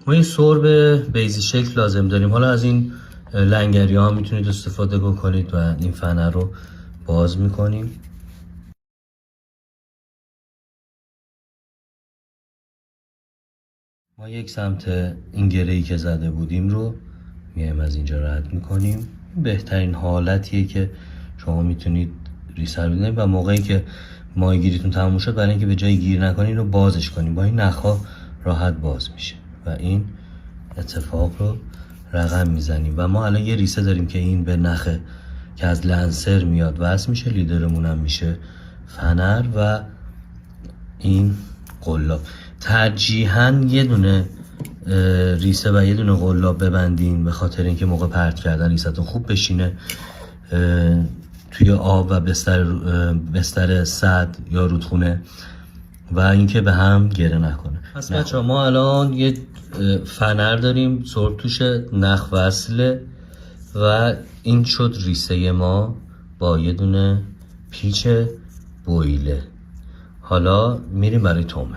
ما یه سرب بیضی شکل لازم داریم. حالا از این لنگری ها میتونید استفاده کنید و این فنر رو باز میکنیم. ما یک سمت این گره‌ای که زده بودیم رو میایم از اینجا رد میکنیم. بهترین حالتیه که شما میتونید ریسه رو بدونید و موقعی که ماهیگیریتون تموم شد برای اینکه به جای گیر نکنین رو بازش کنیم. با این نخا راحت باز میشه و این اتفاق رو رقم میزنیم. و ما الان یه ریسه داریم که این به نخه که از لنسر میاد وصل میشه، لیدرمون هم میشه فنر و این قلاب. ترجیحاً یه دونه ریسه و یه دونه قلاب ببندین به خاطر اینکه موقع پرت کردن ریستون خوب بشینه توی آب و بستر سد یا رودخونه و اینکه به هم گره نکنه. پس بچه‌ها ما الان یه فنر داریم، سرب توش نخ وصله و این شد ریسه ما با یه دونه پیچ بویله. حالا میریم برای تومه.